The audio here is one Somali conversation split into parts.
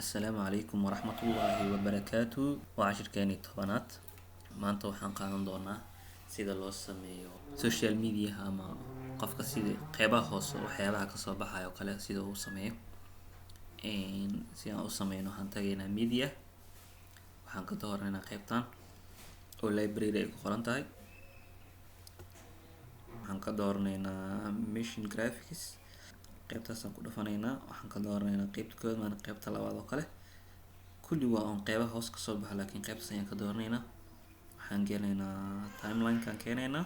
Asalaamu calaykum waraxmatullaahi wabarakaatu. Waa cashirkeeni tobanaad. Maanta waxaan qaadan doonaa sida loo sameeyo social media ama qofka sida qeybaha hoose waxyaabaha kasoo baxayo kale sida uu sameeyo. Si aan u sameyno waxaan tagaynaa media. Waxaan ka dooraynaa qeybtan oo library ay ku qoran tahay. Waxaan ka dooranaynaa machine graphics. Qeybtaasaan ku dhufanaynaa. Waxaan ka dooranaynaa qeybta koowaad maana qeybta labaad oo kale. Kulli waa on qeybaha hoos kasoo baxa laakiin qeybtaas ayaan ka dooranaynaa. Waxaan geenaynaa timeline-kaan keenaynaa.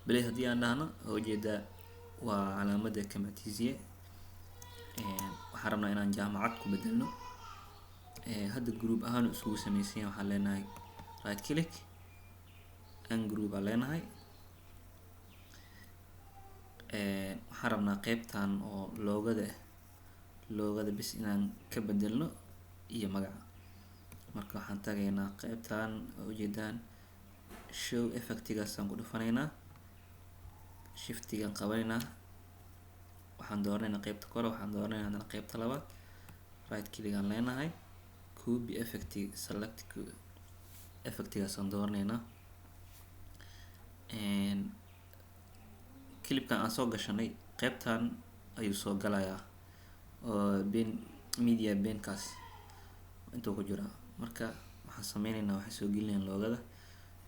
Bali haddii aan dhahno ujeeda waa calaamadda kamatiisiye. Waxaan rabnaa inaan jaamacad ku bedelno. Hadda group ahaan isugu sameysay waxaan leenahay right click and group aan leenahay. Waxaan rabnaa qeybtan oo loogada bis inaan ka bedelno iyo magaca. Marka waxaan tagaynaa qeybtan ujeedaan show effectigaasaan ku dhufanaynaa. Shiftigaan qabanaynaa. Waxaan dooranaynaa qeybta kore, waxaan dooranaynaa qeybta labaad. Right click aan leenahay. Copy effect select effectigaasaan dooranaynaa. Clipkan aan soo gashanay qeybtan ayuu soo galayaa oo media binkaas intuu ku jira. Marka waxaan sameynaynaa waxaan soo gelinaynaa loogada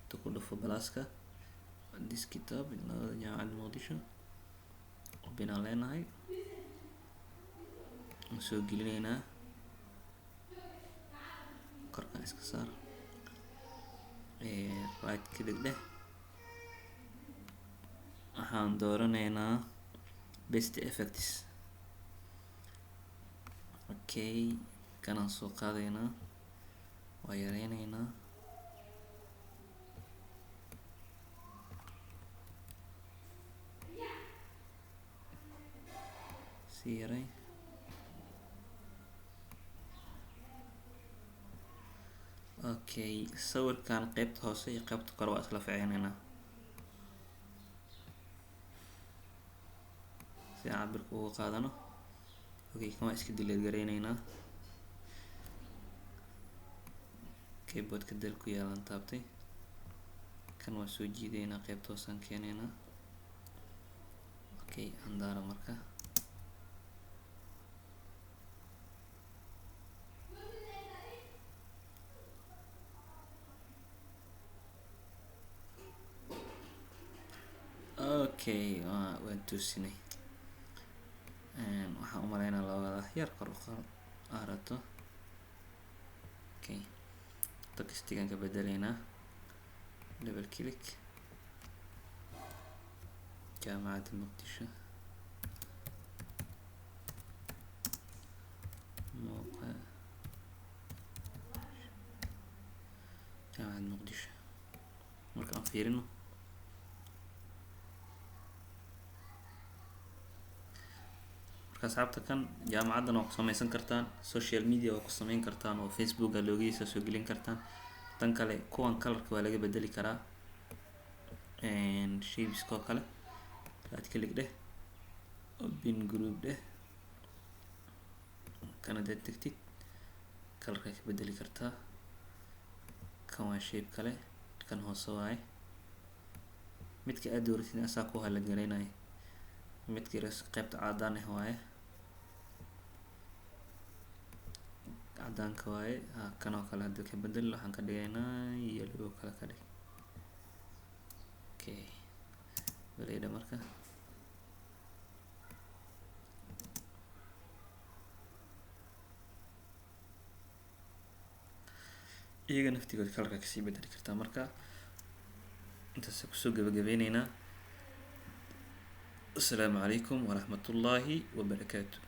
intuu ku dhufo balaaska desktop loogada jaamacadda Muqdisho open aan leenahay. Waan soo gelinaynaa korkaan iska saar right click dheh. Waxaan dooranaynaa best effects. Okay, kanaan soo qaadaynaa. Waa yareynaynaa. Sii yarey. Okay, sawirkan qeybta hoose iyo qeybta kore waa isla ficinaynaa. Si aan cabirka uga qaadano. Okay, kan waa iska delete gareynaynaa. Keyboardka del ku yaalan taabtay. Kan waa soo jiidaynaa qeybta hoosaan keenaynaa. Okay, andaara marka. Okay, waan toosinay. Waxaan u maleynaa loogada yar kor u qaadato. Okay, textigaan ka bedelaynaa. Double click. Jaamacadda Muqdisho. Jaamacadda Muqdisho. Marka aan fiirino. Asxaabta kan jaamacaddan waa ku sameysan kartaan, social media waa ku sameyn kartaan oo Facebook loogadiisa soo gelin kartaan. Tan kale kuwan colorka waa laga bedeli karaa. Shapes koo kale right click dheh. Open group dheh. Kana tagtid colorka ka bedeli kartaa. Kan waa shape kale, kan hoose waaye. Midka aad dooratid asaa ku hala galeynay. Midka qeybta cadaan ah waaye. Cadaanka waaye. Kan oo kale hadda ka bedel waxaan ka dhigaynaa yellow kale ka dhig. Okay, baleeda marka. Iyaga naftigood colorka kasii bedeli kartaa marka. Intaas kusoo gabagabeynaynaa. Asalaamu calaykum waraxmatullaahi wabarakaatu.